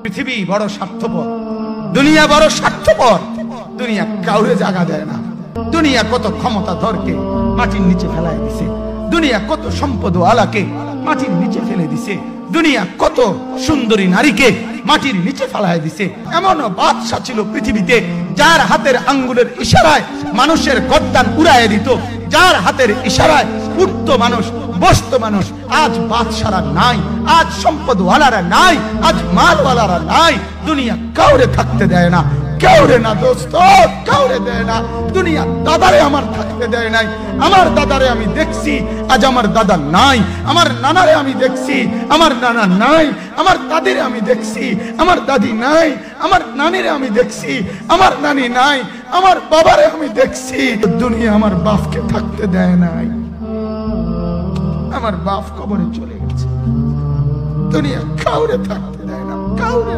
পৃথিবী বড় স্বার্থপর, দুনিয়া বড় স্বার্থপর। দুনিয়া কাউরে জায়গা দেয় না। দুনিয়া কত ক্ষমতাধরকে মাটির নিচে ফেলাই দিছে, দুনিয়া কত সম্পদ আলাকে মাটির নিচে ফেলে দিছে, দুনিয়া কত সুন্দরী নারীকে মাটির নিচে ফেলাই দিছে। এমনও বাদশা ছিল পৃথিবীতে যার হাতের আঙ্গুলের ইশারায় মানুষের গর্দান উড়াইয়া দিত, যার হাতের ইশারায় উঠত মানুষ, বসত মানুষ। আজ বাদশারা নাই, আজ সম্পদওয়ালারা নাই, আজ মালওয়ালারা নাই। দুনিয়া কাউরে থাকতে দেয় না, কাউরে না দোস্ত, কাউরে দেয় না। দুনিয়া দাদারে আমার থাকতে দেয় নাই। আমার দাদারে আমি দেখছি, আজ আমার দাদা নাই। আমার নানারে আমি দেখছি, আমার নানা নাই। আমার দাদিরে আমি দেখছি, আমার দাদি নাই। আমার নানিরে আমি দেখছি, আমার নানি নাই। আমার বাবারে আমি দেখছি। দুনিয়া আমার বাপকে থাকতে দেয় নাই। আমার বাপ কবরে চলে গেছে। দুনিয়া কাউরে থাকতে দেয় না, কাউরে।